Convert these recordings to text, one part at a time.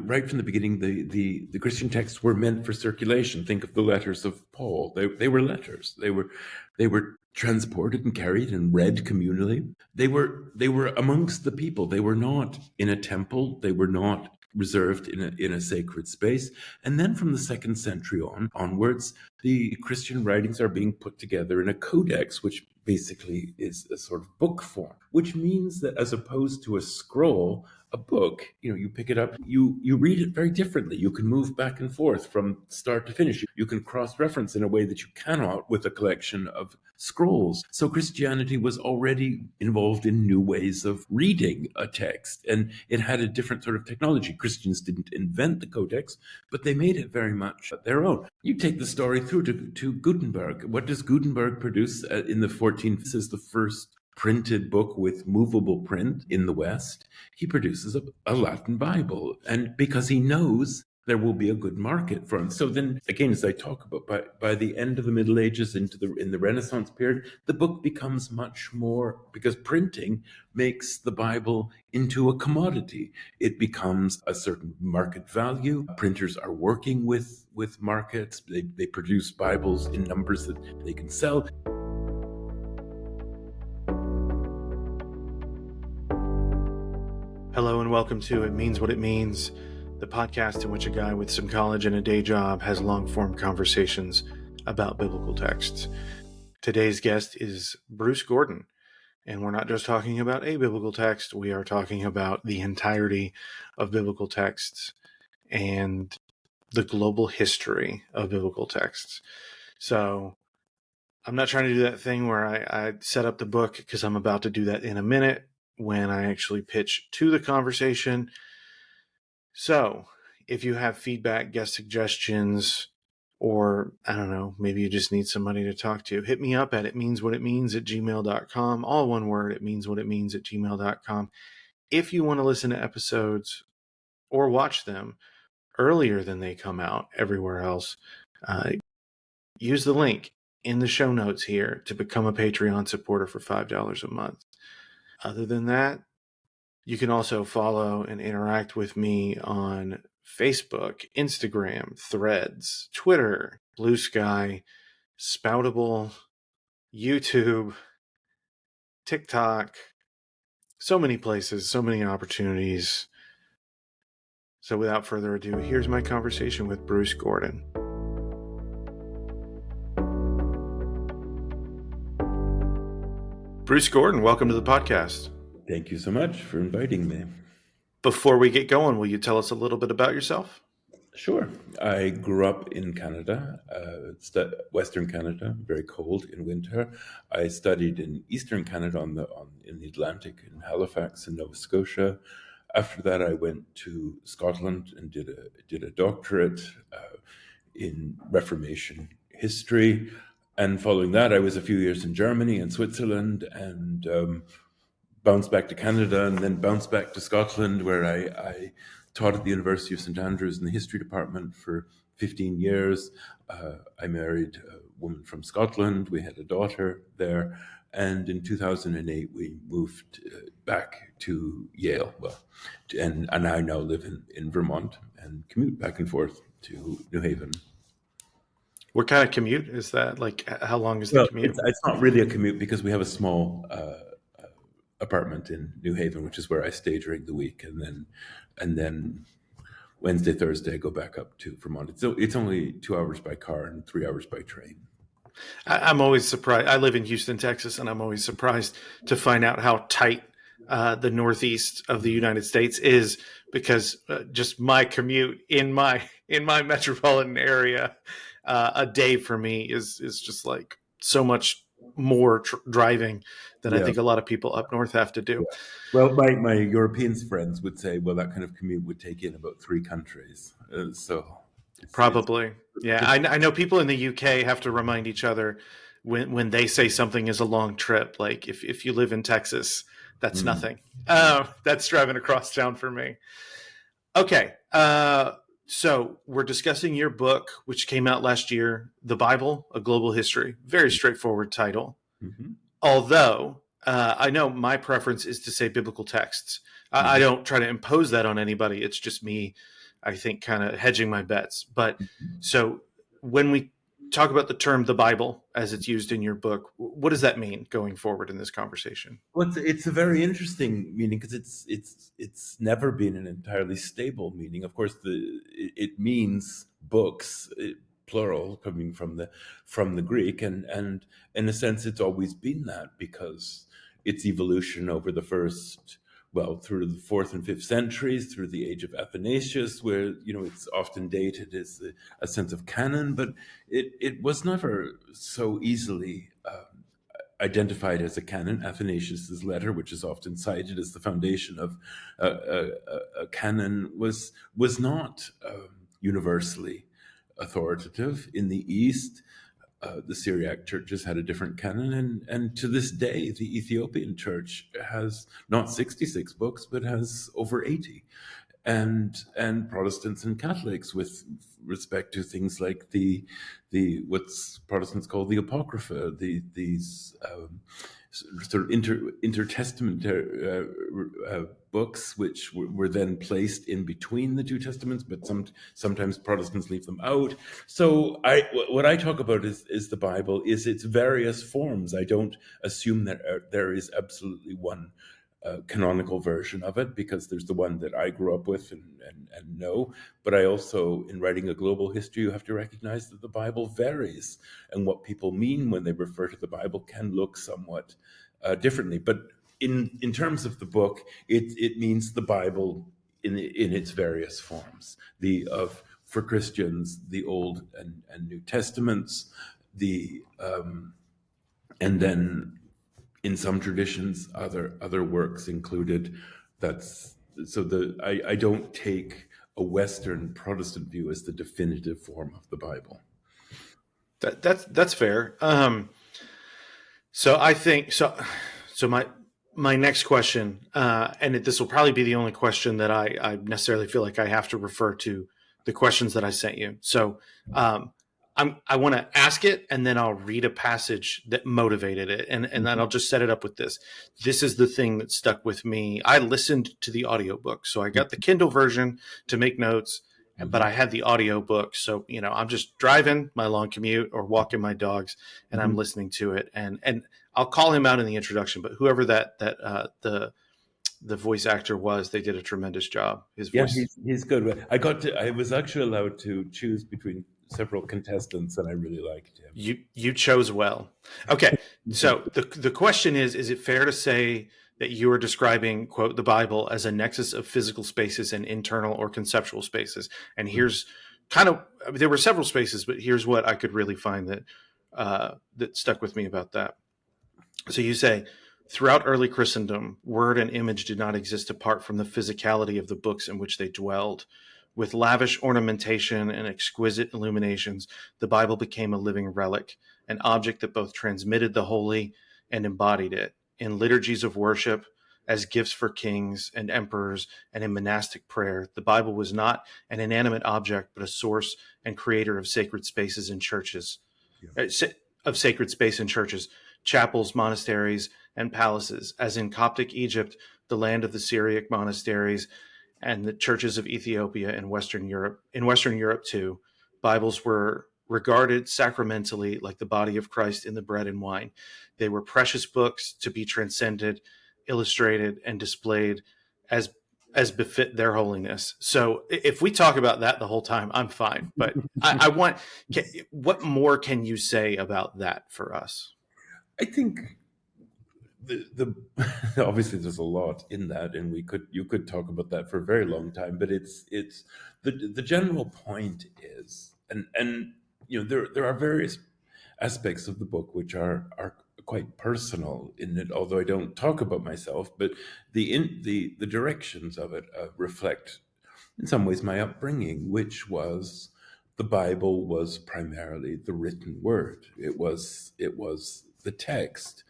right from the beginning, the Christian texts were meant for circulation. Think of the letters of Paul. They were letters. They were transported and carried and read communally. They were amongst the people. They were not in a temple. They were not reserved in a sacred space. And then from the second century onwards, the Christian writings are being put together in a codex, which basically is a sort of book form, which means that as opposed to a scroll, a book, you pick it up, you read it very differently. You can move back and forth from start to finish. You can cross-reference in a way that you cannot with a collection of scrolls. So Christianity was already involved in new ways of reading a text, and it had a different sort of technology. Christians didn't invent the codex, but they made it very much their own. You take the story through to Gutenberg. What does Gutenberg produce in the 14th? This is the first printed book with movable print in the West. He produces a Latin Bible, and because he knows there will be a good market for them. So then, again, as I talk about, by the end of the Middle Ages in the Renaissance period, the book becomes much more, because printing makes the Bible into a commodity. It becomes a certain market value. Printers are working with markets. They produce Bibles in numbers that they can sell. Hello and welcome to It Means What It Means, the podcast in which a guy with some college and a day job has long-form conversations about biblical texts. Today's guest is Bruce Gordon, and we're not just talking about a biblical text, we are talking about the entirety of biblical texts and the global history of biblical texts. So I'm not trying to do that thing where I set up the book, because I'm about to do that in a minute when I actually pitch to the conversation. So if you have feedback, guest suggestions, or I don't know, maybe you just need somebody to talk to, hit me up at itmeanswhatitmeans@gmail.com. All one word, itmeanswhatitmeans@gmail.com. If you want to listen to episodes or watch them earlier than they come out everywhere else, use the link in the show notes here to become a Patreon supporter for $5 a month. Other than that, you can also follow and interact with me on Facebook, Instagram, Threads, Twitter, Blue Sky, Spoutable, YouTube, TikTok. So many places, so many opportunities. So without further ado, here's my conversation with Bruce Gordon. Bruce Gordon, welcome to the podcast. Thank you so much for inviting me. Before we get going, will you tell us a little bit about yourself? Sure. I grew up in Canada, Western Canada, very cold in winter. I studied in Eastern Canada in the Atlantic, in Halifax, in Nova Scotia. After that, I went to Scotland and did a doctorate in Reformation history. And following that, I was a few years in Germany and Switzerland, and bounced back to Canada, and then bounced back to Scotland, where I taught at the University of St. Andrews in the history department for 15 years. I married a woman from Scotland. We had a daughter there. And in 2008, we moved back to Yale. And I now live in Vermont and commute back and forth to New Haven. What kind of commute is that? Like, how long is the commute? It's not really a commute, because we have a small apartment in New Haven, which is where I stay during the week, and then Wednesday, Thursday, I go back up to Vermont. It's only 2 hours by car and 3 hours by train. I'm always surprised. I live in Houston, Texas, and I'm always surprised to find out how tight the Northeast of the United States is, because just my commute in my metropolitan area, a day for me is just like so much more driving than I think a lot of people up north have to do. Well, my European friends would say, well, that kind of commute would take in about 3 countries. Probably. Yeah. I know people in the UK have to remind each other when they say something is a long trip. Like if you live in Texas, that's nothing. That's driving across town for me. Okay. So we're discussing your book, which came out last year, The Bible, A Global History. Very straightforward title. Mm-hmm. Although I know my preference is to say biblical texts. I don't try to impose that on anybody. It's just me I think, kind of hedging my bets. But so when we talk about the term the Bible as it's used in your book, what does that mean going forward in this conversation? Well, it's a very interesting meaning because it's never been an entirely stable meaning. Of course, it means books, plural, coming from the Greek, and in a sense, it's always been that because its evolution over the first, well, through the fourth and fifth centuries, through the age of Athanasius, where it's often dated as a sense of canon, but it was never so easily identified as a canon. Athanasius's letter, which is often cited as the foundation of a canon, was not universally authoritative in the East. The Syriac churches had a different canon, and to this day, the Ethiopian church has not 66 books, but has over 80. And Protestants and Catholics with respect to things like the what's Protestants call the Apocrypha, these sort of intertestamental books, which were then placed in between the two testaments, but sometimes Protestants leave them out. So what I talk about is the Bible, is its various forms. I don't assume that there is absolutely one canonical version of it, because there's the one that I grew up with and know. But I also, in writing a global history, you have to recognize that the Bible varies, and what people mean when they refer to the Bible can look somewhat differently. But in terms of the book, it means the Bible in its various forms. For Christians, the Old and New Testaments, and then in some traditions, other works included. I don't take a Western Protestant view as the definitive form of the Bible. That's fair. So I think so. So my next question, and this will probably be the only question that I necessarily feel like I have to refer to the questions that I sent you. So I want to ask it, and then I'll read a passage that motivated it, and then I'll just set it up with this. This is the thing that stuck with me. I listened to the audiobook, so I got the Kindle version to make notes, but I had the audiobook. So, I'm just driving my long commute or walking my dogs, and I'm listening to it. And I'll call him out in the introduction, but whoever the voice actor was, they did a tremendous job. His voice. Yeah, he's good. I was actually allowed to choose between several contestants, and I really liked him. You chose well. Okay, so the question is it fair to say that you are describing, quote, the Bible as a nexus of physical spaces and internal or conceptual spaces? And here's there were several spaces, but here's what I could really find that stuck with me about that. So you say, throughout early Christendom, word and image did not exist apart from the physicality of the books in which they dwelled. With lavish ornamentation and exquisite illuminations, the Bible became a living relic, an object that both transmitted the holy and embodied it. In liturgies of worship, as gifts for kings and emperors, and in monastic prayer, the Bible was not an inanimate object, but a source and creator of sacred spaces in churches, chapels, monasteries, and palaces, as in Coptic Egypt, the land of the Syriac monasteries, and the churches of Ethiopia and Western Europe. In Western Europe, too, Bibles were regarded sacramentally like the body of Christ in the bread and wine. They were precious books to be transcended, illustrated, and displayed as befit their holiness. So if we talk about that the whole time, I'm fine. But what more can you say about that for us? I think the obviously there's a lot in that, and you could talk about that for a very long time. But it's the general point is, and there are various aspects of the book which are quite personal in it. Although I don't talk about myself, but the directions of it reflect, in some ways, my upbringing, which was the Bible was primarily the written word. It was the text.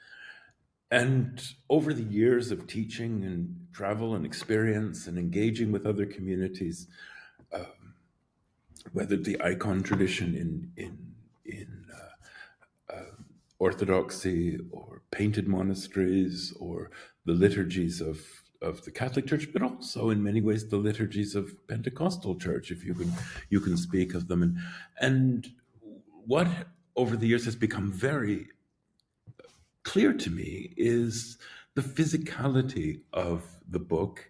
And over the years of teaching and travel and experience and engaging with other communities, whether the icon tradition in Orthodoxy or painted monasteries or the liturgies of the Catholic Church, but also in many ways the liturgies of Pentecostal Church, if you can speak of them. And what over the years has become very clear to me is the physicality of the book,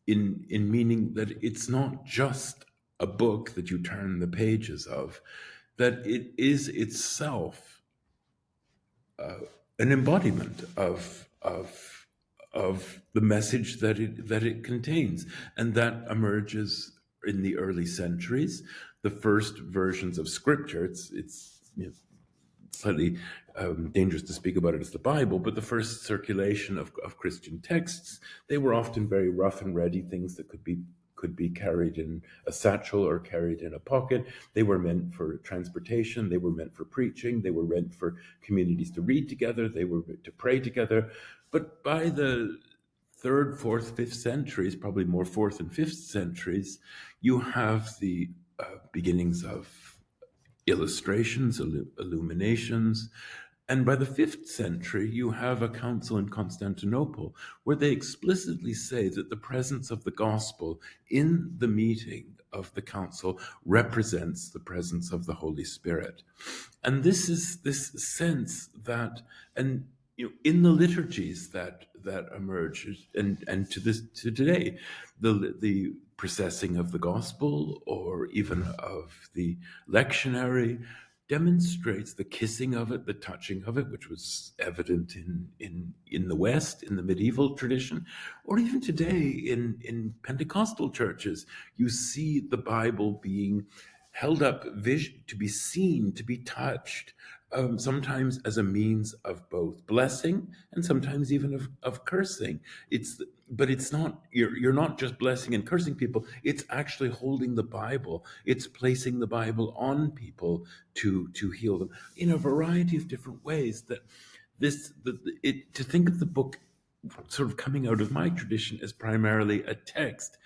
in meaning that it's not just a book that you turn the pages of, that it is itself an embodiment of the message that it contains, and that emerges in the early centuries. The first versions of Scripture, it's slightly dangerous to speak about it as the Bible, but the first circulation of Christian texts, they were often very rough and ready things that could be carried in a satchel or carried in a pocket. They were meant for transportation. They were meant for preaching. They were meant for communities to read together. They were to pray together. But by the 3rd, 4th, 5th centuries, probably more 4th and 5th centuries, you have the beginnings of illustrations, illuminations. And by the 5th century, you have a council in Constantinople where they explicitly say that the presence of the gospel in the meeting of the council represents the presence of the Holy Spirit. And this is this sense that, and in the liturgies that emerge, and to today, the processing of the gospel or even of the lectionary demonstrates the kissing of it, the touching of it, which was evident in the West, in the medieval tradition, or even today in Pentecostal churches. You see the Bible being held up to be seen, to be touched, sometimes as a means of both blessing and sometimes even of cursing. But it's not, you're not just blessing and cursing people, it's actually holding the Bible. It's placing the Bible on people to heal them in a variety of different ways. To think of the book sort of coming out of my tradition as primarily a text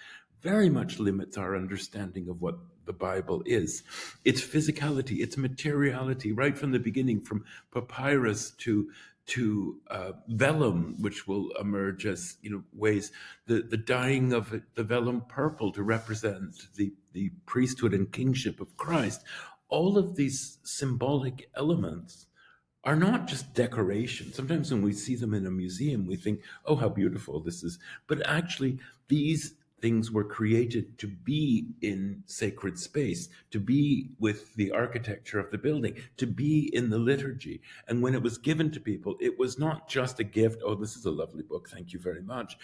very much limits our understanding of what the Bible is. Its physicality, its materiality, right from the beginning, from papyrus to vellum, which will emerge as ways, the dyeing of it, the vellum purple to represent the priesthood and kingship of Christ. All of these symbolic elements are not just decoration. Sometimes when we see them in a museum, we think, oh, how beautiful this is. But actually, these things were created to be in sacred space, to be with the architecture of the building, to be in the liturgy. And when it was given to people, it was not just a gift. Oh, this is a lovely book, thank you very much.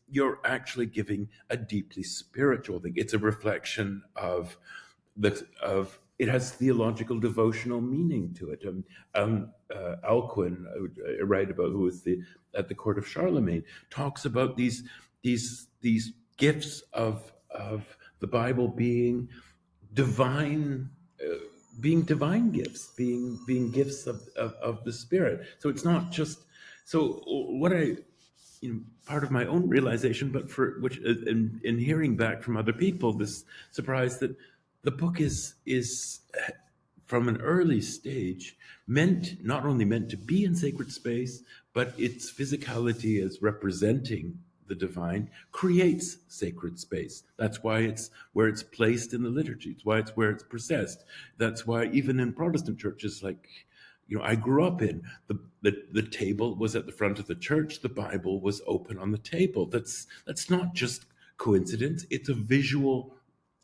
You're actually giving a deeply spiritual thing. It's a reflection of it has theological devotional meaning to it. Alcuin, I write about, who was at the court of Charlemagne, talks about these gifts of the Bible being divine, divine gifts, being gifts of the Spirit. So it's not just. So what part of my own realization, but for which in hearing back from other people, this surprise that the book is from an early stage not only meant to be in sacred space, but its physicality as representing the divine creates sacred space. That's why it's where it's placed in the liturgy. It's why it's where it's processed. That's why even in Protestant churches, like I grew up in, the table was at the front of the church. The Bible was open on the table. That's not just coincidence. It's a visual.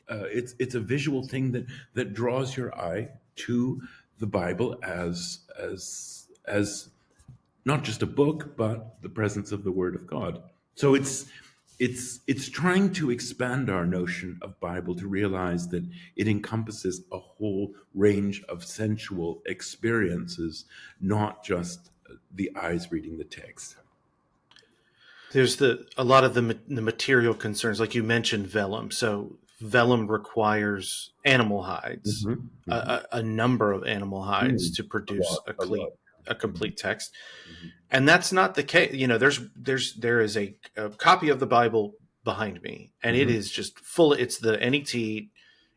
It's a visual thing that draws your eye to the Bible as not just a book, but the presence of the Word of God. So it's trying to expand our notion of Bible to realize that it encompasses a whole range of sensual experiences, not just the eyes reading the text. There's a lot of the material concerns, like you mentioned, vellum. So vellum requires animal hides, a number of animal hides to produce a complete text. And that's not the case. There is a copy of the Bible behind me, and it is just full. It's the NET.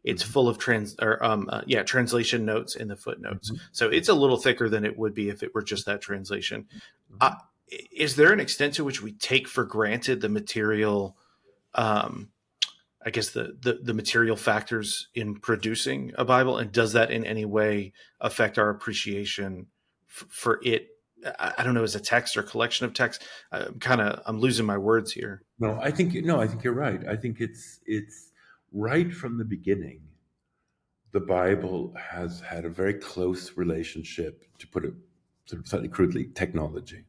It's full of translation notes in the footnotes. So it's a little thicker than it would be if it were just that translation. is there an extent to which we take for granted the material, um, I guess the material factors in producing a Bible, and does that in any way affect our appreciation for it? I don't know, as a text or collection of text. I'm losing my words here. I think you're right. I think it's right from the beginning. The Bible has had a very close relationship, to put it sort of slightly crudely, technology.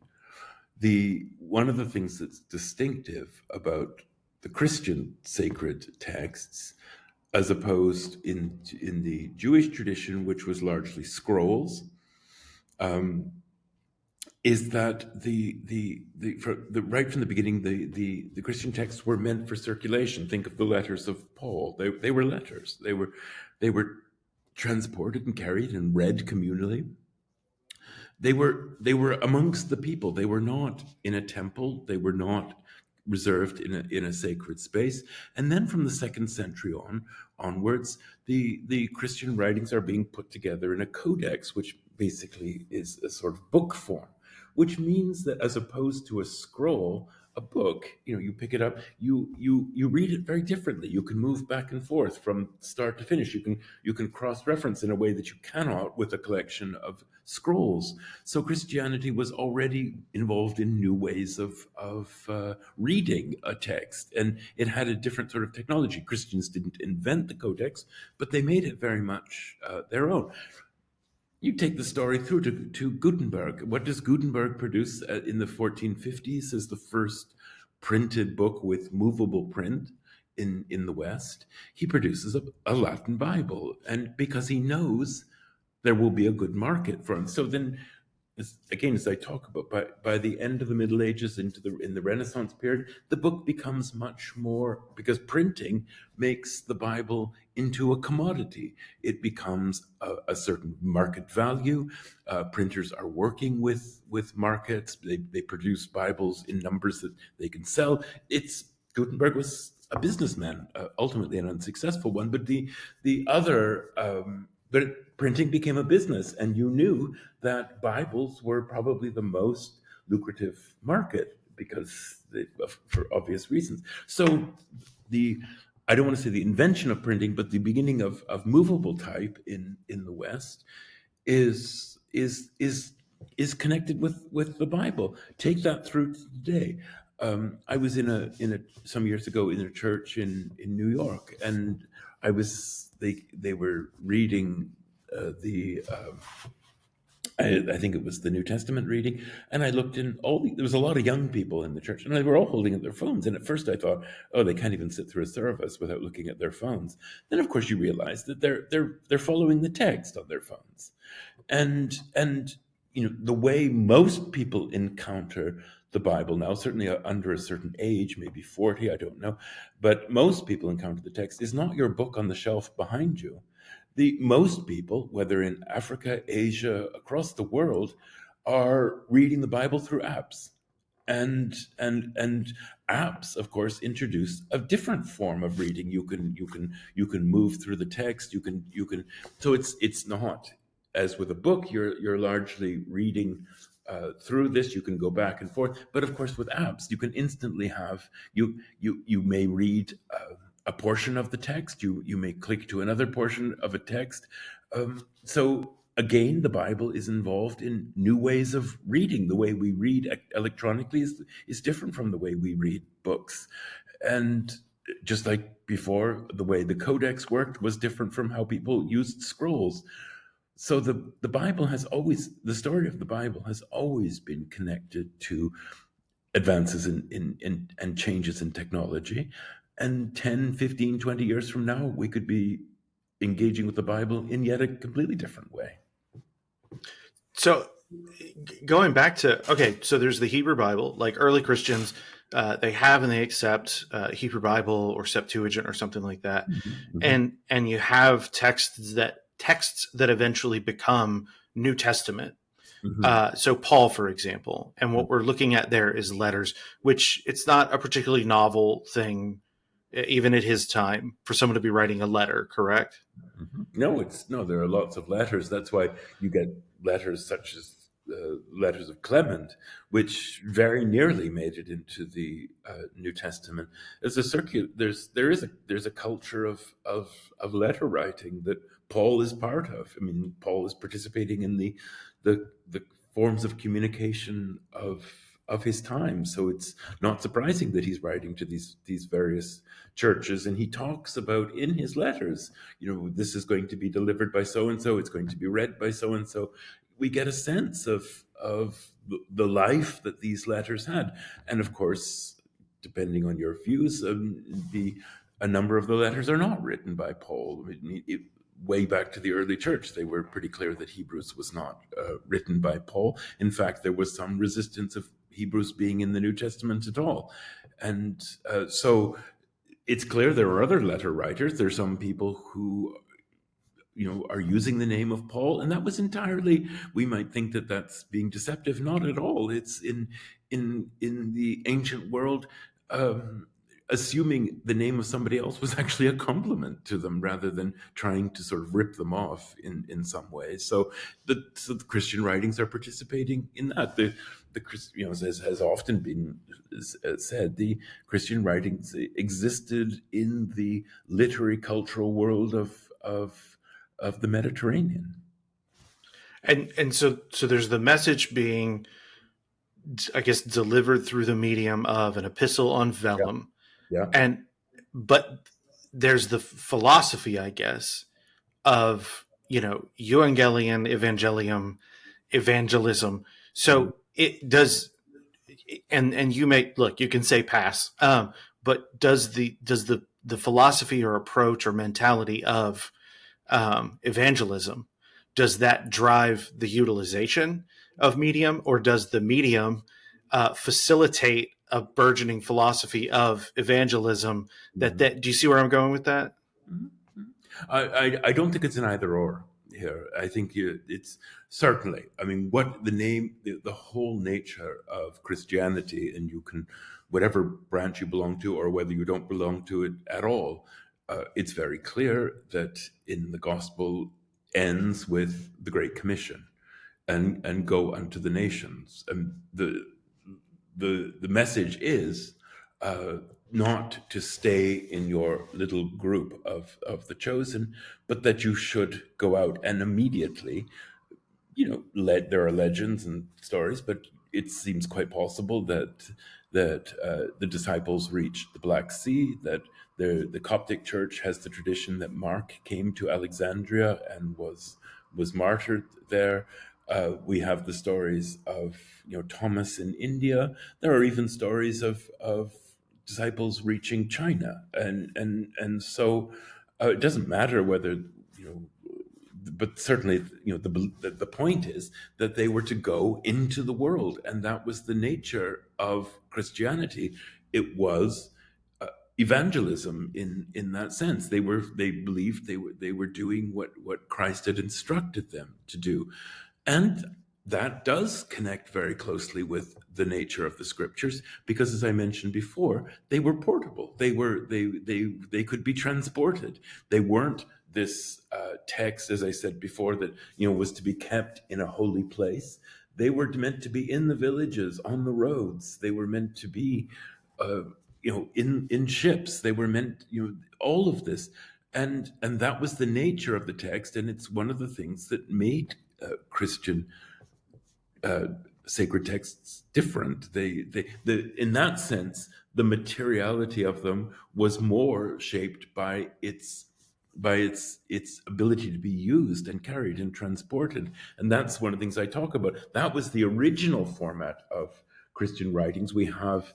The one of the things that's distinctive about the Christian sacred texts, as opposed in the Jewish tradition, which was largely scrolls, um, is that right from the beginning, the Christian texts were meant for circulation. Think of the letters of Paul. They were letters. They were transported and carried and read communally. They were amongst the people. They were not in a temple. They were not reserved in a sacred space. And then from the second century onwards, the Christian writings are being put together in a codex, which basically is a sort of book form, which means that as opposed to a scroll, a book, you pick it up, you read it very differently. You can move back and forth from start to finish. You can cross-reference in a way that you cannot with a collection of scrolls. So Christianity was already involved in new ways of reading a text, and it had a different sort of technology. Christians didn't invent the codex, but they made it very much their own. You take the story through to Gutenberg. What does Gutenberg produce in the 1450s as the first printed book with movable print in the West? He produces a Latin Bible, and because he knows there will be a good market for it. So then, as I talk about, by the end of the Middle Ages in the Renaissance period, the book becomes much more, because printing makes the Bible into a commodity. It becomes a certain market value. Printers are working with markets. They produce Bibles in numbers that they can sell. Gutenberg was a businessman, ultimately an unsuccessful one, but but printing became a business, and you knew that Bibles were probably the most lucrative market for obvious reasons. So I don't want to say the invention of printing, but the beginning of movable type in the West is connected with the Bible. Take that through to today. I was some years ago in a church in New York, and they were reading I think it was the New Testament reading, and I looked in there was a lot of young people in the church, and they were all holding up their phones. And at first I thought, oh, they can't even sit through a service without looking at their phones. Then of course you realize that they're following the text on their phones, and the way most people encounter the Bible now, certainly under a certain age, maybe 40, I don't know, but most people encounter the text is not your book on the shelf behind you. Most people, whether in Africa, Asia, across the world, are reading the Bible through apps. And apps, of course, introduce a different form of reading. You can move through the text. So it's not as with a book. You're largely reading through this. You can go back and forth, but of course with apps you can instantly have you may read a portion of the text. You may click to another portion of a text. So again, the Bible is involved in new ways of reading. The way we read electronically is different from the way we read books, and just like before, the way the codex worked was different from how people used scrolls. So the story of the Bible has always been connected to advances and changes in technology. And 10, 15, 20 years from now, we could be engaging with the Bible in yet a completely different way. So going back to, so there's the Hebrew Bible, like early Christians, they have and they accept Hebrew Bible or Septuagint or something like that. Mm-hmm. And you have texts that eventually become New Testament. Mm-hmm. So Paul, for example, and what we're looking at there is letters, which it's not a particularly novel thing, even at his time, for someone to be writing a letter, correct? Mm-hmm. No, there are lots of letters. That's why you get letters such as letters of Clement, which very nearly made it into the New Testament. As a there's a culture of letter writing that Paul is part of. I mean, Paul is participating in the forms of communication of his time. So it's not surprising that he's writing to these various churches, and he talks about in his letters, this is going to be delivered by so and so, it's going to be read by so and so. We get a sense of the life that these letters had, and of course, depending on your views, a number of the letters are not written by Paul. Way back to the early church, they were pretty clear that Hebrews was not written by Paul. In fact, there was some resistance of Hebrews being in the New Testament at all. And so it's clear there are other letter writers. There's some people who are using the name of Paul, and that was entirely, we might think that that's being deceptive. Not at all. It's in the ancient world, assuming the name of somebody else was actually a compliment to them rather than trying to sort of rip them off in some way. So the Christian writings are participating in that. As has often been said, the Christian writings existed in the literary cultural world of the Mediterranean. And so there's the message being, I guess, delivered through the medium of an epistle on vellum. Yeah. But there's the philosophy, I guess, of, euangelion, evangelium, evangelism. So it does, and you can say pass, but does the philosophy or approach or mentality of evangelism, does that drive the utilization of medium, or does the medium facilitate a burgeoning philosophy of evangelism? That do you see where I'm going with that? I don't think it's an either or here. I think it's certainly, I mean, what the whole nature of Christianity, and you can, whatever branch you belong to or whether you don't belong to it at all, it's very clear that in the gospel ends with the Great Commission and go unto the nations. And the message is not to stay in your little group of the chosen, but that you should go out and immediately, there are legends and stories, but it seems quite possible that the disciples reached the Black Sea, that the Coptic Church has the tradition that Mark came to Alexandria and was martyred there. We have the stories of Thomas in India. There are even stories of disciples reaching China, and so it doesn't matter whether but certainly the point is that they were to go into the world, and that was the nature of Christianity. It was evangelism in that sense. They believed they were doing what Christ had instructed them to do, and that does connect very closely with the nature of the scriptures, because, as I mentioned before, they were portable. They could be transported. They weren't this text, as I said before, that was to be kept in a holy place. They were meant to be in the villages, on the roads. They were meant to be in ships. They were meant, all of this, and that was the nature of the text, and it's one of the things that made Christian sacred texts different. In that sense, the materiality of them was more shaped by its ability to be used and carried and transported. And that's one of the things I talk about. That was the original format of Christian writings. We have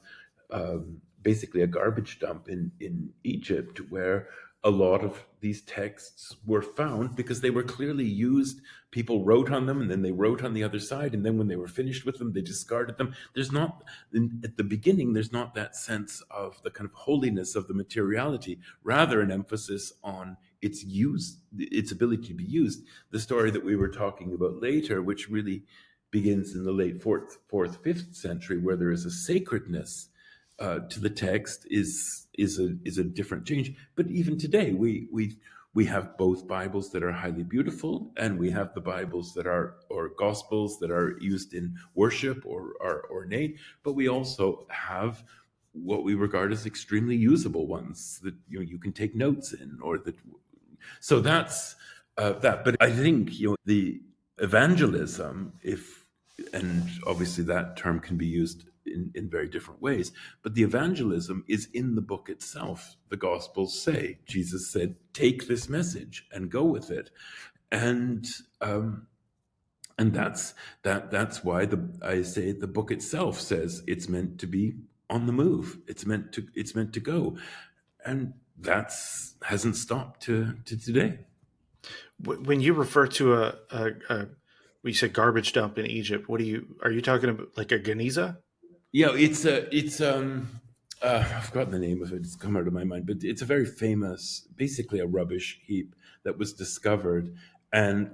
basically a garbage dump in Egypt, where a lot of these texts were found because they were clearly used. People wrote on them, and then they wrote on the other side, and then when they were finished with them, they discarded them. At the beginning, there's not that sense of the kind of holiness of the materiality, rather an emphasis on its use, its ability to be used. The story that we were talking about later, which really begins in the late 4th, 5th century, where there is a sacredness to the text, is a different change. But even today, we We have both Bibles that are highly beautiful, and we have the Bibles that are, or Gospels that are used in worship or are ornate, but we also have what we regard as extremely usable ones that you can take notes in, or that. So that's that. But I think the evangelism, and obviously that term can be used in very different ways, but the evangelism is in the book itself. The Gospels say, Jesus said, take this message and go with it. And that's why I say the book itself says it's meant to be on the move. It's meant to go. And that's hasn't stopped to today. When you refer to we said garbage dump in Egypt, are you talking about, like a Geniza? Yeah, it's I've forgotten the name of it. It's come out of my mind, but it's a very famous, basically a rubbish heap that was discovered, and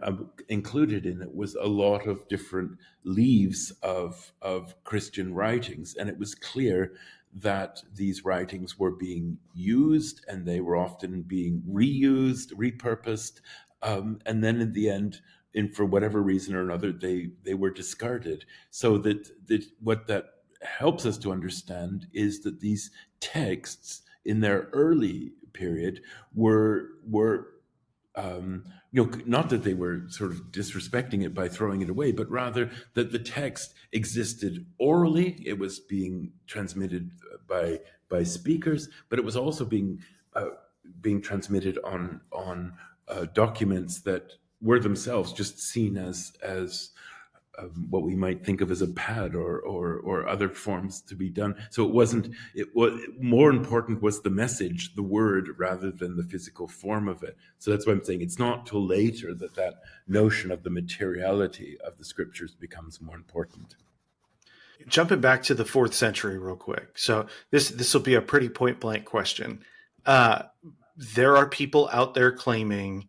included in it was a lot of different leaves of Christian writings, and it was clear that these writings were being used, and they were often being reused, repurposed, and then in the end, for whatever reason or another, they were discarded. So that what that helps us to understand is that these texts in their early period were not that they were sort of disrespecting it by throwing it away, but rather that the text existed orally. It was being transmitted by speakers, but it was also being transmitted on documents that were themselves just seen as what we might think of as a pad or other forms to be done. So it was more important was the message, the word, rather than the physical form of it. So that's why I'm saying it's not till later that notion of the materiality of the scriptures becomes more important. Jumping back to the 4th century real quick. So this will be a pretty point blank question. There are people out there claiming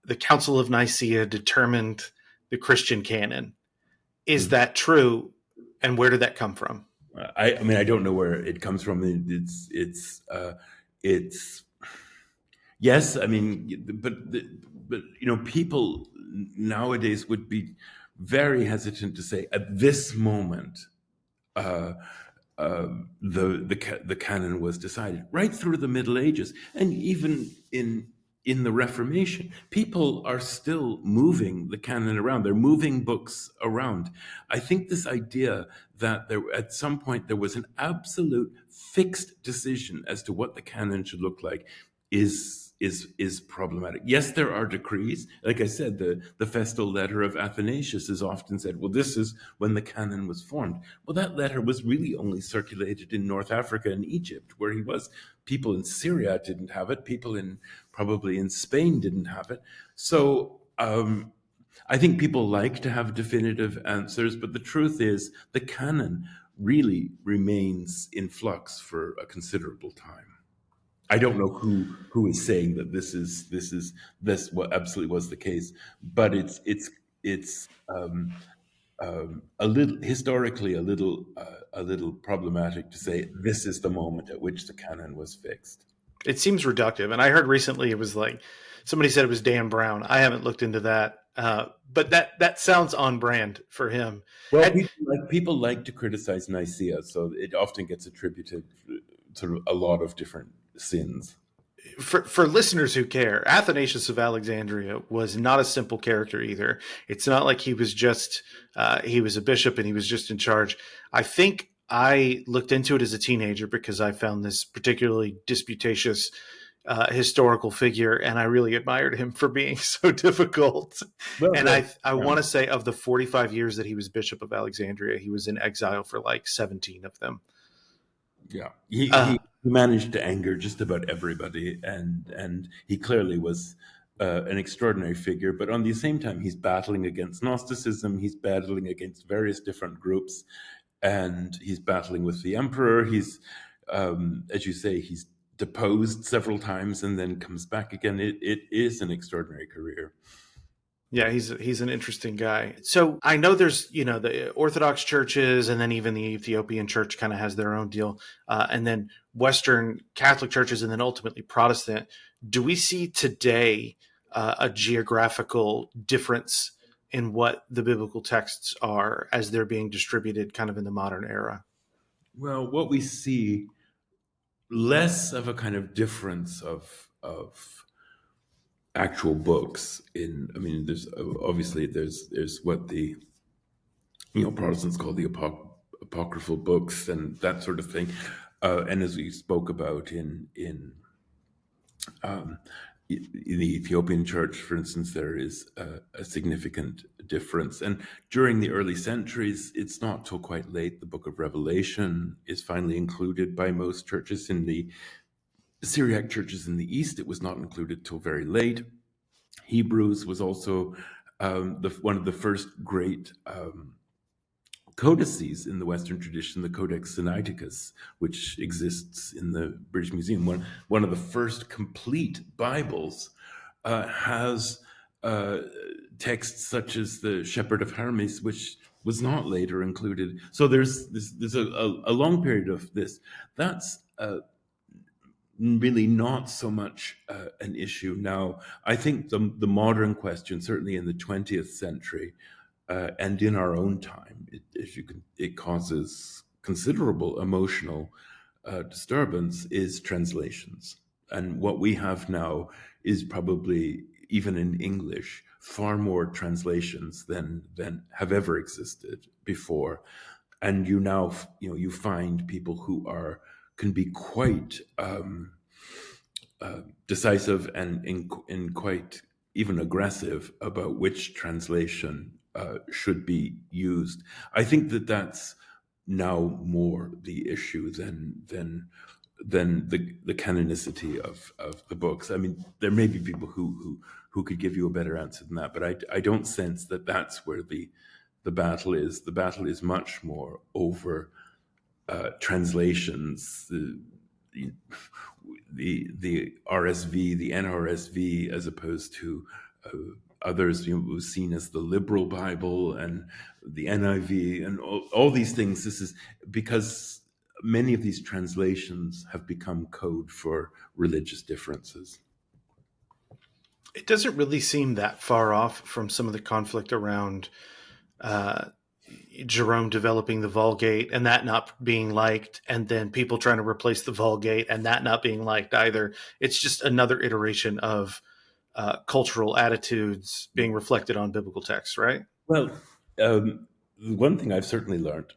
the Council of Nicaea determined the Christian canon. Is that true? And where did that come from? I mean, I don't know where it comes from. It's yes. I mean, but people nowadays would be very hesitant to say at this moment the canon was decided. Right through the Middle Ages, and even in the Reformation, people are still moving the canon around. They're moving books around. I think this idea that at some point there was an absolute fixed decision as to what the canon should look like is problematic. Yes, there are decrees. Like I said, the Festal Letter of Athanasius is often said, well, this is when the canon was formed. Well, that letter was really only circulated in North Africa and Egypt, where he was. People in Syria didn't have it. People probably in Spain didn't have it. So I think people like to have definitive answers, but the truth is the canon really remains in flux for a considerable time. I don't know who is saying that this what absolutely was the case, but it's a little historically a little problematic to say this is the moment at which the canon was fixed. It seems reductive, and I heard recently it was like somebody said it was Dan Brown. I haven't looked into that, but that sounds on brand for him. Well, people like to criticize Nicaea, so it often gets attributed sort of a lot of different sins. For listeners who care, Athanasius of Alexandria was not a simple character either. It's not like he was just he was a bishop and he was just in charge. I think I looked into it as a teenager because I found this particularly disputatious historical figure, and I really admired him for being so difficult. Well, and I want to say of the 45 years that he was Bishop of Alexandria, he was in exile for like 17 of them. Yeah, he managed to anger just about everybody, and he clearly was an extraordinary figure. But on the same time, he's battling against Gnosticism. He's battling against various different groups, and he's battling with the emperor. He's, as you say, he's deposed several times and then comes back again. It is an extraordinary career. Yeah, he's an interesting guy. So I know there's, the Orthodox churches, and then even the Ethiopian church kind of has their own deal. And then Western Catholic churches, and then ultimately Protestant Do we see today a geographical difference in what the biblical texts are as they're being distributed kind of in the modern era? Well, what we see less of a kind of difference of actual books in. I mean, there's obviously there's what the Protestants call the apocryphal books and that sort of thing, and as we spoke about in the Ethiopian church, for instance, there is a significant difference. And during the early centuries, it's not till quite late the book of Revelation is finally included by most churches. In the Syriac churches in the East, it was not included till very late. Hebrews was also one of the first great codices in the Western tradition, the Codex Sinaiticus, which exists in the British Museum. One of the first complete Bibles has texts such as the Shepherd of Hermes, which was not later included. So there's a long period of this. That's really not so much an issue now. I think the modern question, certainly in the 20th century, and in our own time, it causes considerable emotional disturbance, is translations. And what we have now is probably, even in English, far more translations than have ever existed before. And you find people who can be quite decisive and in quite even aggressive about which translation should be used. I think that that's now more the issue than the canonicity of the books. I mean, there may be people who could give you a better answer than that, but I don't sense that that's where the battle is. The battle is much more over translations, the RSV, the NRSV, as opposed to others, was seen as the liberal Bible, and the NIV, and all these things. This is because many of these translations have become code for religious differences. It doesn't really seem that far off from some of the conflict around Jerome developing the Vulgate and that not being liked, and then people trying to replace the Vulgate and that not being liked either. It's just another iteration of cultural attitudes being reflected on biblical texts, right? Well, one thing I've certainly learned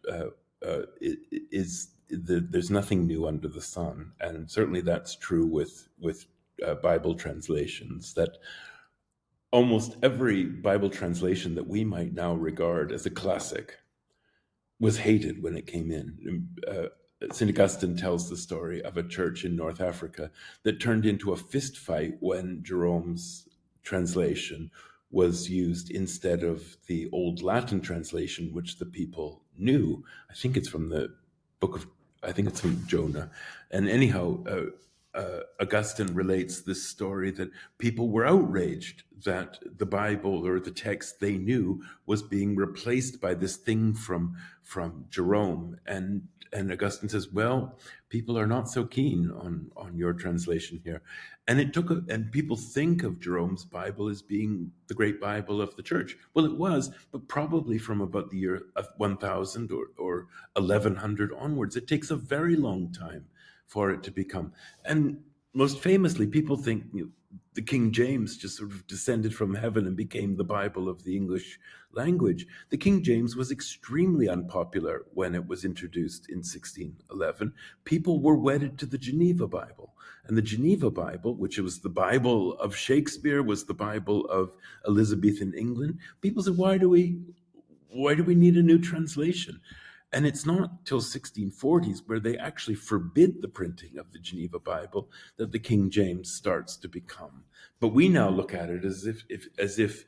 is that there's nothing new under the sun, and certainly that's true with Bible translations. That almost every Bible translation that we might now regard as a classic was hated when it came in. St. Augustine tells the story of a church in North Africa that turned into a fist fight when Jerome's translation was used instead of the old Latin translation, which the people knew. I think it's from Jonah. And anyhow, Augustine relates this story that people were outraged that the Bible, or the text they knew, was being replaced by this thing from Jerome. And Augustine says, well, people are not so keen on your translation here. And and people think of Jerome's Bible as being the great Bible of the church. Well, it was, but probably from about the year of 1000 or 1100 onwards. It takes a very long time for it to become. And most famously, people think the King James just sort of descended from heaven and became the Bible of the English language. The King James was extremely unpopular when it was introduced in 1611. People were wedded to the Geneva Bible. And the Geneva Bible, which was the Bible of Shakespeare, was the Bible of Elizabethan England. People said, why do we need a new translation? And it's not till 1640s, where they actually forbid the printing of the Geneva Bible, that the King James starts to become. But we now look at it as if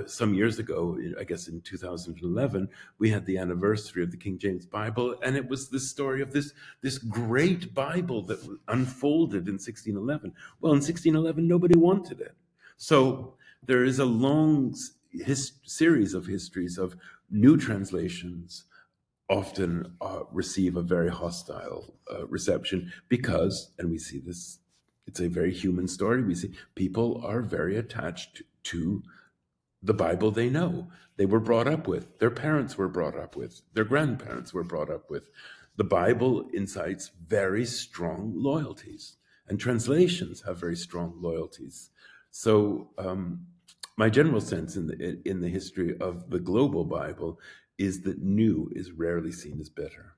some years ago, I guess in 2011, we had the anniversary of the King James Bible, and it was this story of this great Bible that unfolded in 1611. Well, in 1611, nobody wanted it. So there is a long series of histories of new translations often receive a very hostile reception because, and we see this It's a very human story. We see people are very attached to the Bible they know. They were brought up with, their parents were brought up with, their grandparents were brought up with. The Bible incites very strong loyalties, and translations have very strong loyalties. So, my general sense in the history of the global Bible is that new is rarely seen as better.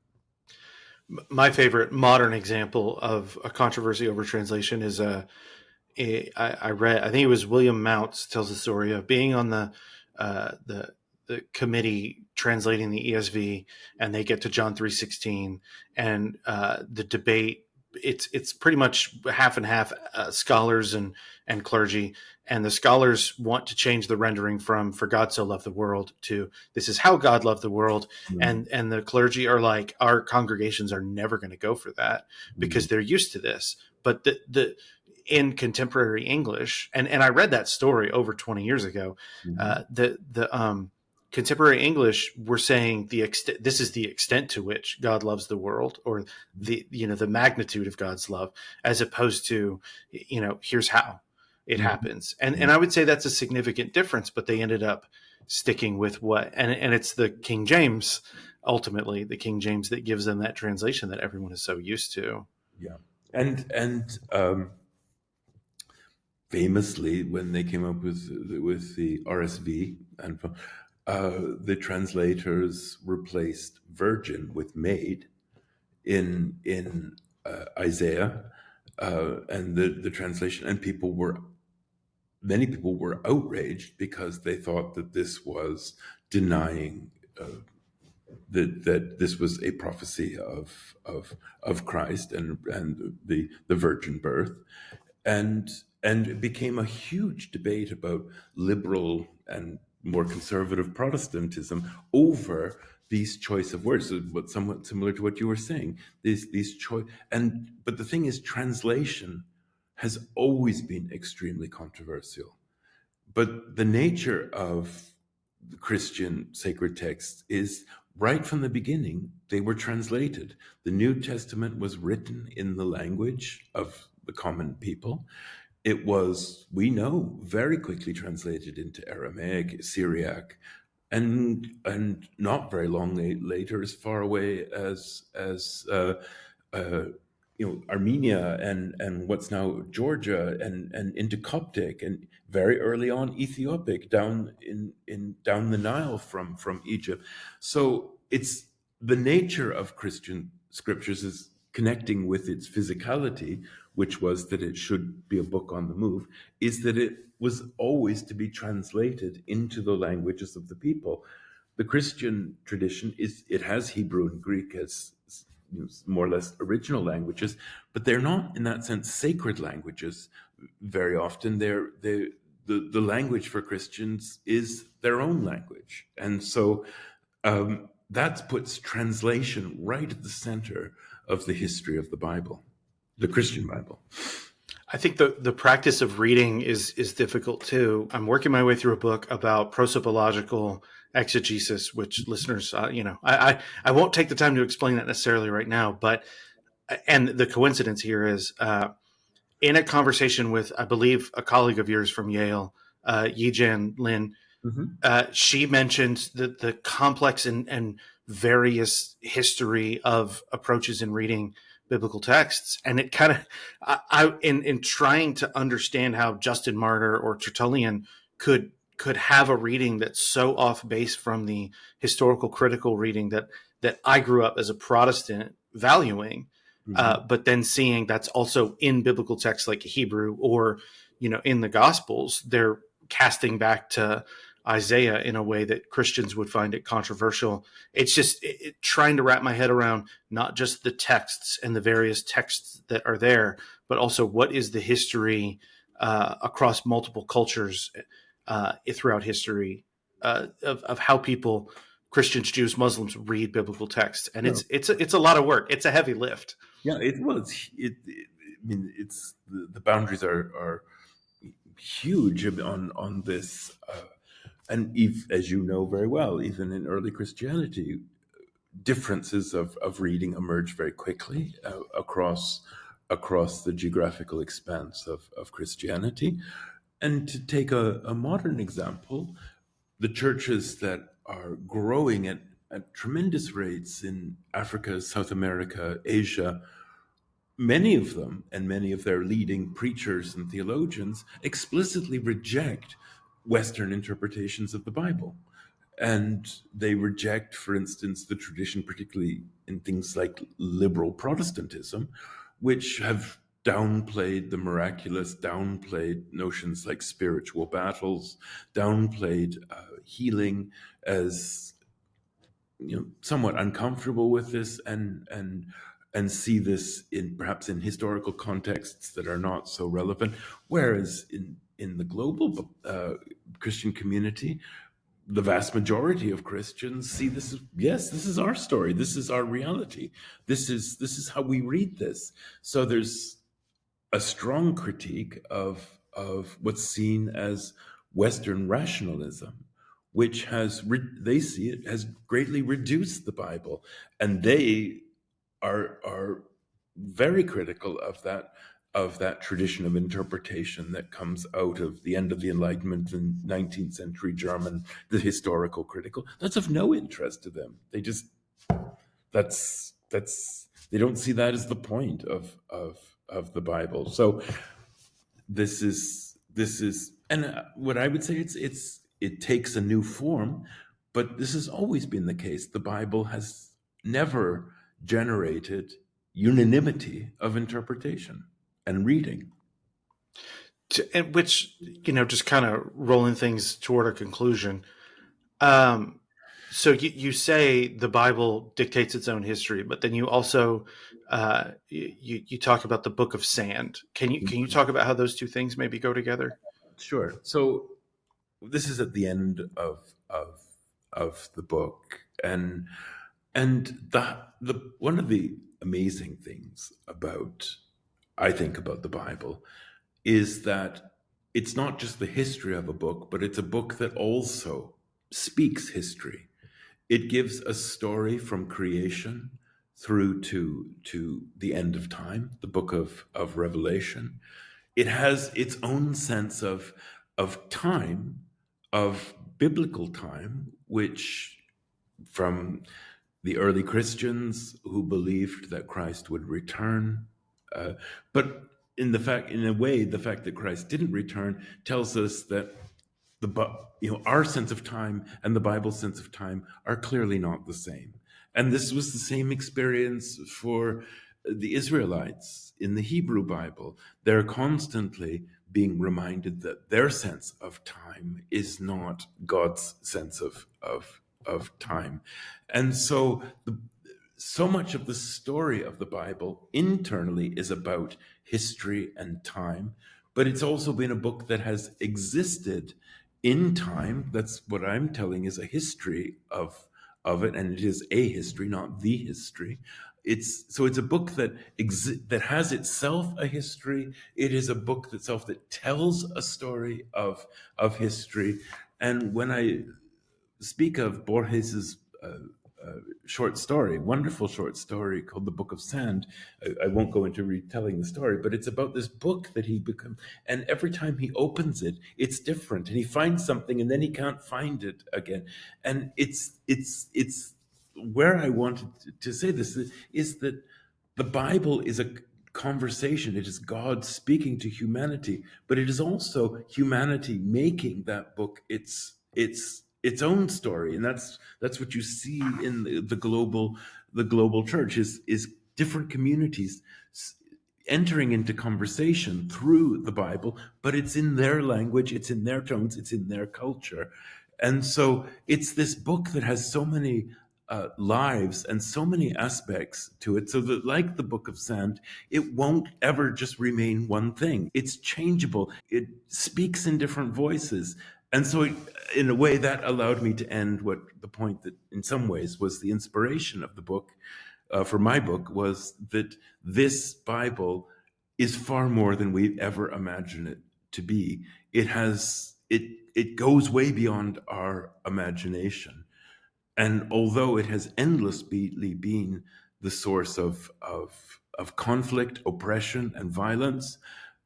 My favorite modern example of a controversy over translation is I read, I think it was William Mounts tells the story of being on the committee translating the ESV, and they get to John 3:16, and the debate. It's pretty much half and half, scholars and clergy, and the scholars want to change the rendering from "For God so loved the world" to "This is how God loved the world," Mm. and the clergy are like, our congregations are never going to go for that because they're used to this. But the in contemporary English, and I read that story over 20 years ago. Mhm. The contemporary English were saying this is the extent to which God loves the world, or the magnitude of God's love, as opposed to here's how it Mhm. happens. And Yeah. I would say that's a significant difference. But they ended up sticking with and it's the King James, ultimately the King James, that gives them that translation that everyone is so used to. Yeah. And famously, when they came up with the RSV, and the translators replaced virgin with maid in Isaiah, and the translation, and many people were outraged because they thought that this was denying that this was a prophecy of Christ and the virgin birth, and it became a huge debate about liberal and more conservative Protestantism over these choice of words. So what somewhat similar to what you were saying. These choice, and but the thing is, translation has always been extremely controversial. But the nature of the Christian sacred texts is right from the beginning, they were translated. The New Testament was written in the language of the common people. It was, we know, very quickly translated into Aramaic, Syriac, and not very long later, as far away as uh, Armenia and what's now Georgia, and into Coptic, and very early on Ethiopic, down the Nile from Egypt. So it's the nature of Christian scriptures is connecting with its physicality, which was that it should be a book on the move, is that it was always to be translated into the languages of the people. The Christian tradition it has Hebrew and Greek as more or less original languages, but they're not in that sense sacred languages. Very often, the language for Christians is their own language, and so that puts translation right at the center of the history of the Bible, the Christian Bible. I think the practice of reading is difficult too. I'm working my way through a book about prosopological exegesis, which listeners, I won't take the time to explain that necessarily right now. But and the coincidence here is, in a conversation with, I believe, a colleague of yours from Yale, Yijian Lin, Mhm. she mentioned the complex and various history of approaches in reading biblical texts, and it kind of, in trying to understand how Justin Martyr or Tertullian could have a reading that's so off base from the historical critical reading that I grew up as a Protestant valuing, Mhm. but then seeing that's also in biblical texts like Hebrew, or in the Gospels, they're casting back to Isaiah in a way that Christians would find it controversial. It's just trying to wrap my head around not just the texts and the various texts that are there, but also what is the history across multiple cultures throughout history, of how people, Christians, Jews, Muslims, read biblical texts. And Yeah, it's a lot of work. It's a heavy lift. yeah. I mean, it's the boundaries are huge on this, and as you know very well, even in early Christianity, differences of reading emerge very quickly across across the geographical expanse of Christianity. And to take a modern example, the churches that are growing at tremendous rates in Africa, South America, Asia, many of them and many of their leading preachers and theologians explicitly reject Western interpretations of the Bible. And they reject, for instance, the tradition, particularly in things like liberal Protestantism, which have downplayed the miraculous, downplayed notions like spiritual battles, downplayed healing as somewhat uncomfortable with this, and see this in perhaps in historical contexts that are not so relevant. Whereas in the global Christian community, the vast majority of Christians see this as, yes, this is our story, this is our reality, this is how we read this. So there's a strong critique of what's seen as Western rationalism, which they see it has greatly reduced the Bible, and they are very critical of that tradition of interpretation that comes out of the end of the Enlightenment in 19th century German, the historical critical. That's of no interest to them. They just they don't see that as the point of the Bible. So this is and what I would say, it takes a new form, but this has always been the case. The Bible has never generated unanimity of interpretation and reading. And which, just kind of rolling things toward a conclusion. So you say the Bible dictates its own history, but then you also you talk about the Book of Sand. Can you talk about how those two things maybe go together? Sure. So this is at the end of the book, and the one of the amazing things I think about the Bible is that it's not just the history of a book, but it's a book that also speaks history. It gives a story from creation through to the end of time, the book of Revelation. It has its own sense of time, of biblical time, which from the early Christians who believed that Christ would return, but in a way, the fact that Christ didn't return tells us that our sense of time and the Bible's sense of time are clearly not the same. And this was the same experience for the Israelites in the Hebrew Bible. They're constantly being reminded that their sense of time is not God's sense of time. And so so much of the story of the Bible internally is about history and time, but it's also been a book that has existed in time. That's what I'm telling is a history of it, and it is a history, not the history. It's a book that has itself a history. It is a book that tells a story of history. And when I speak of Borges's wonderful short story called The Book of Sand, I won't go into retelling the story, but it's about this book that he becomes, and every time he opens it, it's different, and he finds something, and then he can't find it again. And it's where I wanted to say this is that the Bible is a conversation. It is God speaking to humanity, but it is also humanity making that book its own story. And that's what you see in the global church is different communities entering into conversation through the Bible, but it's in their language, it's in their tones, it's in their culture. And so it's this book that has so many lives and so many aspects to it, so that, like the Book of Sand, it won't ever just remain one thing. It's changeable. It speaks in different voices. And so in a way that allowed me to end the point that in some ways was the inspiration of the book, for my book, was that this Bible is far more than we ever imagined it to be. It goes way beyond our imagination. And although it has endlessly been the source of of conflict, oppression, and violence,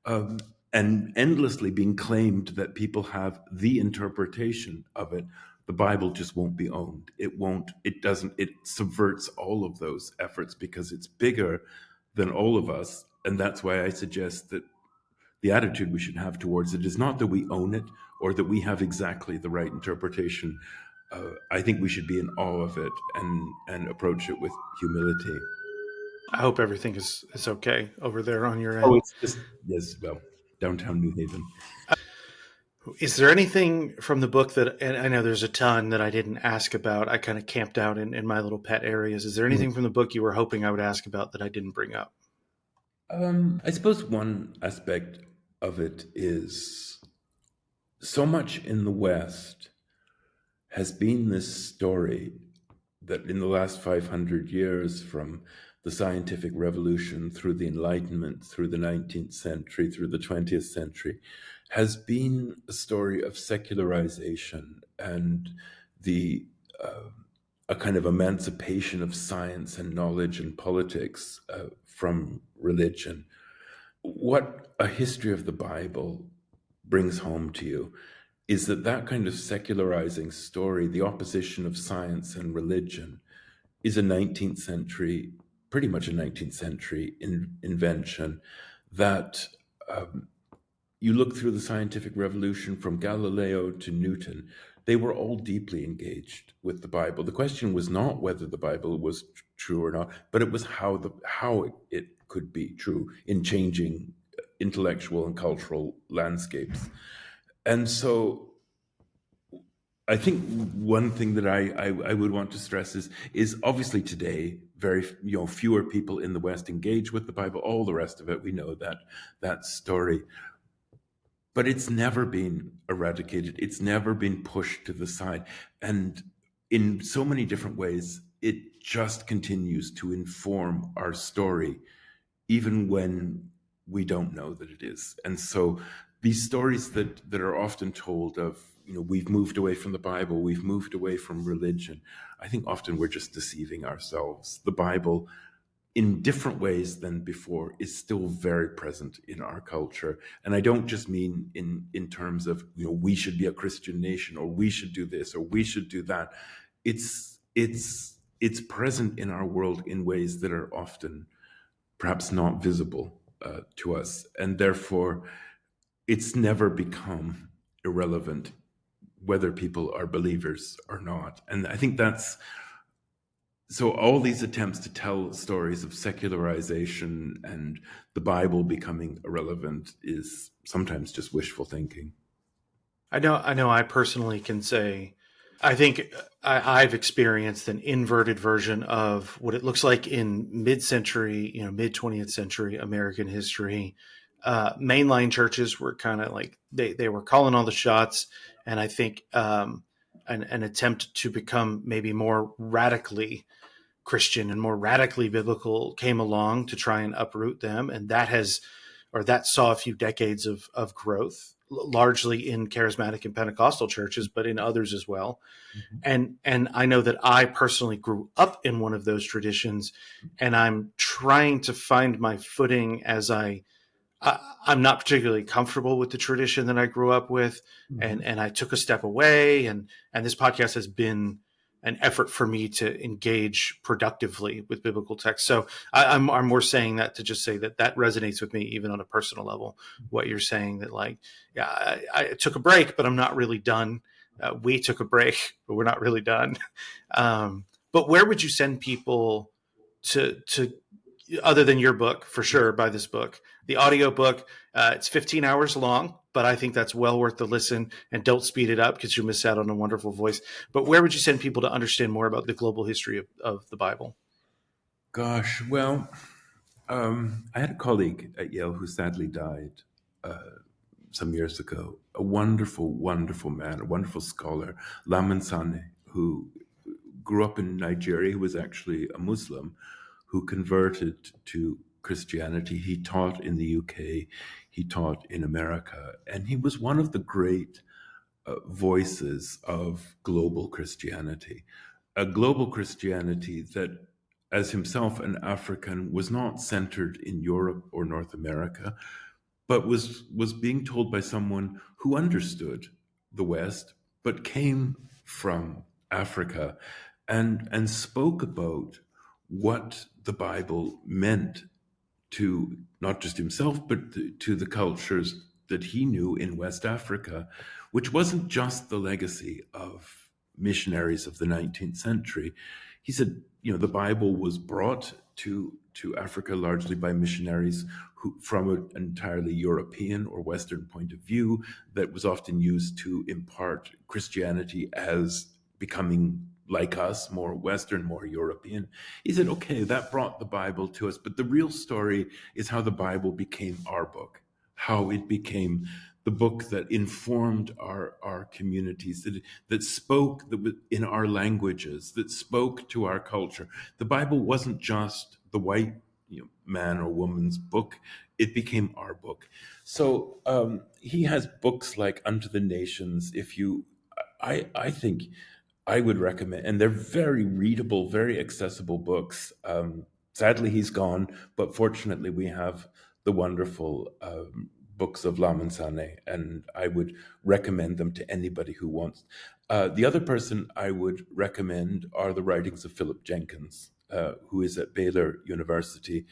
and endlessly being claimed that people have the interpretation of it, the Bible just won't be owned. It subverts all of those efforts because it's bigger than all of us. And that's why I suggest that the attitude we should have towards it is not that we own it or that we have exactly the right interpretation. I think we should be in awe of it and approach it with humility. I hope everything is okay over there on your end. Oh, it's just, yes, well, downtown New Haven. Is there anything from the book that, and I know there's a ton that I didn't ask about, I kind of camped out in my little pet areas. Is there anything from the book you were hoping I would ask about that I didn't bring up? I suppose one aspect of it is so much in the West has been this story that in the last 500 years, from the scientific revolution through the Enlightenment, through the 19th century, through the 20th century, has been a story of secularization and a kind of emancipation of science and knowledge and politics from religion. What a history of the Bible brings home to you is that kind of secularizing story, the opposition of science and religion, is a 19th century, pretty much a 19th century invention that you look through the scientific revolution from Galileo to Newton, they were all deeply engaged with the Bible. The question was not whether the Bible was true or not, but it was how it could be true in changing intellectual and cultural landscapes. And so I think one thing that I would want to stress is obviously today very fewer people in the West engage with the Bible. All the rest of it, we know that story. But it's never been eradicated. It's never been pushed to the side. And in so many different ways, it just continues to inform our story, even when we don't know that it is. And so these stories that are often told of, we've moved away from the Bible, we've moved away from religion, I think often we're just deceiving ourselves. The Bible, in different ways than before, is still very present in our culture. And I don't just mean in terms of, we should be a Christian nation, or we should do this, or we should do that. It's present in our world in ways that are often perhaps not visible to us. And therefore, it's never become irrelevant whether people are believers or not. And I think so all these attempts to tell stories of secularization and the Bible becoming irrelevant is sometimes just wishful thinking. I know I personally can say, I think I've experienced an inverted version of what it looks like in mid-century, mid 20th century American history. Mainline churches were kind of like, they were calling all the shots. And I think an attempt to become maybe more radically Christian and more radically biblical came along to try and uproot them. And that saw a few decades of growth, largely in charismatic and Pentecostal churches, but in others as well. Mm-hmm. And I know that I personally grew up in one of those traditions, and I'm trying to find my footing as I'm not particularly comfortable with the tradition that I grew up with. Mm-hmm. And I took a step away, and this podcast has been an effort for me to engage productively with biblical text. So I'm more saying that to just say that resonates with me, even on a personal level, what you're saying, that I took a break, but I'm not really done. We took a break, but we're not really done. But where would you send people to other than your book? For sure, buy this book. The audio book, it's 15 hours long, but I think that's well worth the listen, and don't speed it up because you'll miss out on a wonderful voice. But where would you send people to understand more about the global history of the Bible? Gosh, well, I had a colleague at Yale who sadly died some years ago, a wonderful, wonderful man, a wonderful scholar, Lamin Sanneh, who grew up in Nigeria, who was actually a Muslim, who converted to Christianity. He taught in the UK, he taught in America, and he was one of the great voices of global Christianity, a global Christianity that as himself an African, was not centered in Europe or North America, but was being told by someone who understood the West, but came from Africa, and spoke about what the Bible meant to not just himself, but to the cultures that he knew in West Africa, which wasn't just the legacy of missionaries of the 19th century. He said, the Bible was brought to Africa largely by missionaries who, from an entirely European or Western point of view, that was often used to impart Christianity as becoming like us, more Western, more European. He said, okay, that brought the Bible to us, but the real story is how the Bible became our book, how it became the book that informed our communities, that spoke in our languages, that spoke to our culture. The Bible wasn't just the white man or woman's book, it became our book. So he has books like Unto the Nations. I think I would recommend, and they're very readable, very accessible books. Sadly, he's gone, but fortunately, we have the wonderful books of Lamin Sanneh, and I would recommend them to anybody who wants. The other person I would recommend are the writings of Philip Jenkins, who is at Baylor University,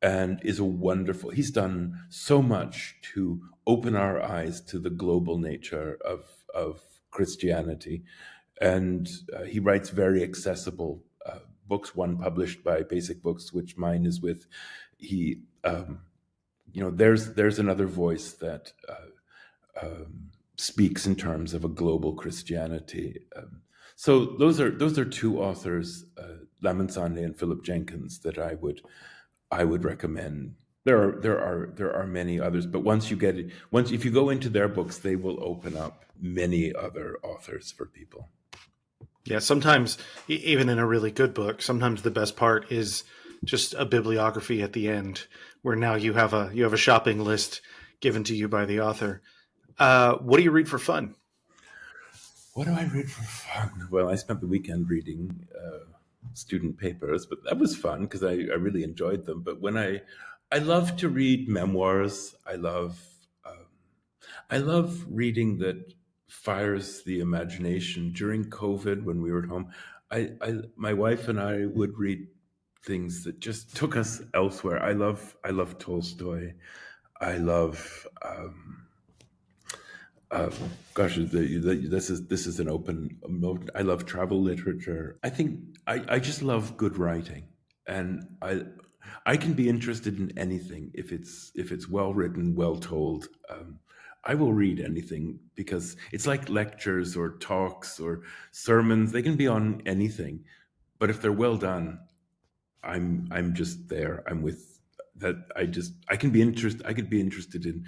and is a wonderful. He's done so much to open our eyes to the global nature of Christianity. And he writes very accessible books. One published by Basic Books, which mine is with. He, there's another voice that speaks in terms of a global Christianity. So those are two authors, Lamin Sanneh and Philip Jenkins, that I would recommend. There are many others, but if you go into their books, they will open up many other authors for people. Yeah, sometimes even in a really good book, sometimes the best part is just a bibliography at the end, where now you have a shopping list given to you by the author. What do you read for fun? What do I read for fun? Well, I spent the weekend reading student papers, but that was fun because I really enjoyed them. But when I love to read memoirs. I love reading that fires the imagination. During COVID, when we were at home, my wife and I would read things that just took us elsewhere. I love Tolstoy. I love this is an open mode. I love travel literature. I think I just love good writing, and I can be interested in anything if it's well written, well told. I will read anything because it's like lectures or talks or sermons. They can be on anything, but if they're well done, I'm just there. I'm with that. I can be interested. I could be interested in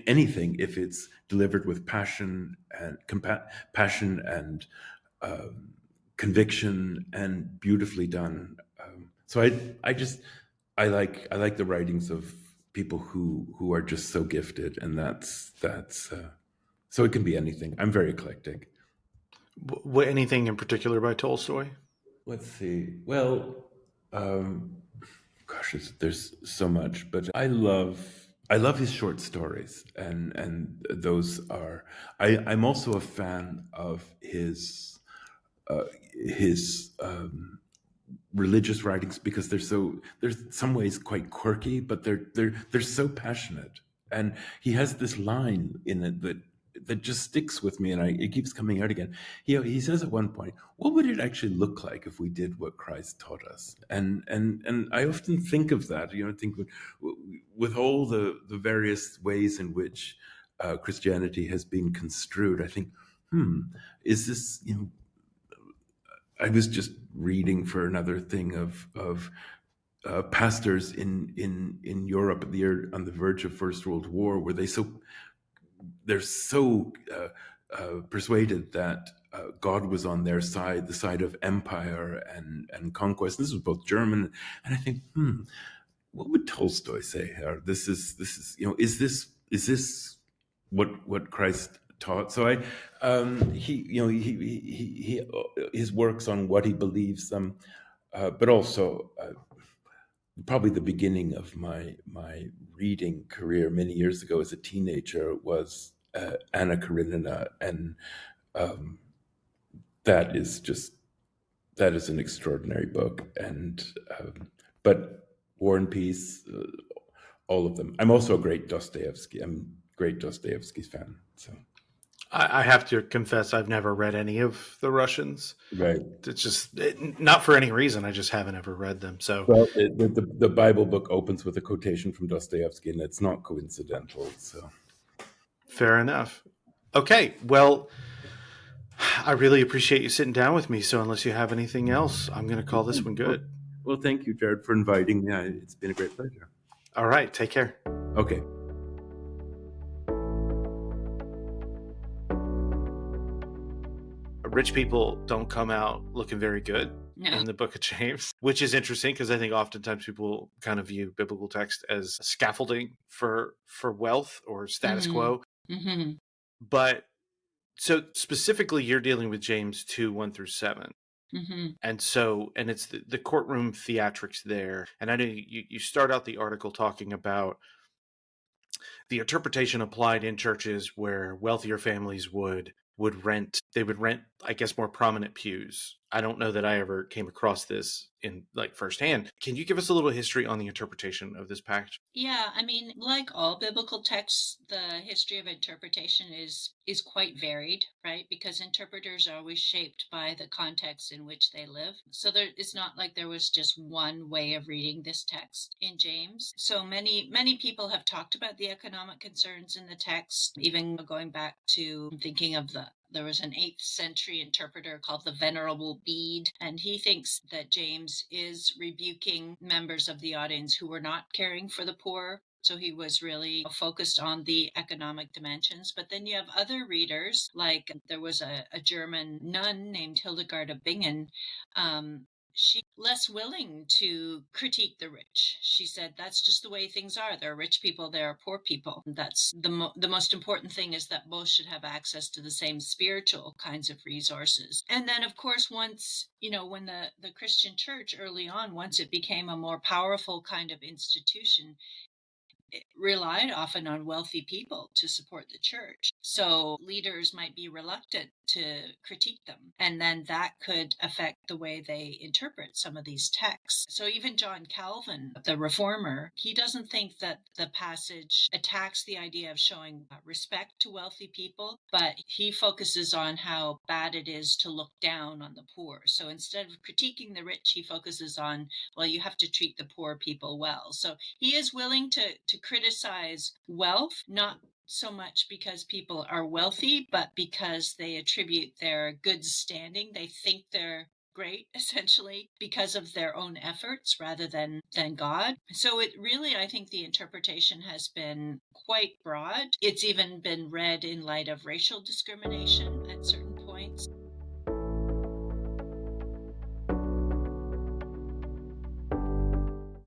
anything if it's delivered with passion and passion and conviction and beautifully done. So I like the writings of people who are just so gifted, and that's so it can be anything. I'm very eclectic. Anything in particular by Tolstoy? Let's see. Well, there's so much, but I love his short stories, and those are. I'm also a fan of his religious writings because they're some ways quite quirky, but they're so passionate. And he has this line in it that just sticks with me, and it keeps coming out again. He says at one point, "What would it actually look like if we did what Christ taught us?" And I often think of that. Think with all the various ways in which Christianity has been construed. I think, is this I was just reading for another thing of pastors in Europe on the verge of First World War, where they're so persuaded that God was on their side, the side of empire and conquest. This was both German, and I think, what would Tolstoy say here? This is is this what Christ taught? So his works on what he believes. but also probably the beginning of my reading career many years ago as a teenager was Anna Karenina, and um, that is just that is an extraordinary book. And but War and Peace, all of them. I'm also a great Dostoevsky. I'm a great Dostoevsky fan. So I have to confess, I've never read any of the Russians. right. It's just not for any reason. I just haven't ever read them. So Well, the Bible book opens with a quotation from Dostoevsky, and it's not coincidental. So fair enough. Okay, well, I really appreciate you sitting down with me. So unless you have anything else, I'm going to call this one good. well, thank you, Jared, for inviting me. It's been a great pleasure. All right, take care. Okay. Rich people don't come out looking very good in the book of James, which is interesting because I think oftentimes people kind of view biblical text as scaffolding for wealth or status quo. Mm-hmm. But so specifically, you're dealing with James 2, 1 through 7. Mm-hmm. And so, and it's the courtroom theatrics there. And I know you start out the article talking about the interpretation applied in churches where wealthier families would rent, I guess, more prominent pews. I don't know that I ever came across this in like firsthand. Can you give us a little history on the interpretation of this passage? Yeah, I mean, like all biblical texts, the history of interpretation is quite varied, right? Because interpreters are always shaped by the context in which they live. So it's not like there was just one way of reading this text in James. So many people have talked about the economic concerns in the text, even going back to thinking of there was an 8th century interpreter called the Venerable Bede, and he thinks that James is rebuking members of the audience who were not caring for the poor. So he was really focused on the economic dimensions. But then you have other readers, like there was a German nun named Hildegard of Bingen. She's less willing to critique the rich. She said, that's just the way things are. There are rich people, there are poor people. That's the most important thing is that both should have access to the same spiritual kinds of resources. And then, of course, once, when the Christian church early on, once it became a more powerful kind of institution, it relied often on wealthy people to support the church. So leaders might be reluctant to critique them. And then that could affect the way they interpret some of these texts. So even John Calvin, the reformer, he doesn't think that the passage attacks the idea of showing respect to wealthy people, but he focuses on how bad it is to look down on the poor. So instead of critiquing the rich, he focuses on, well, you have to treat the poor people well. So he is willing to criticize wealth, not so much because people are wealthy, but because they attribute their good standing. They think they're great, essentially, because of their own efforts rather than God. So it really, I think the interpretation has been quite broad. It's even been read in light of racial discrimination.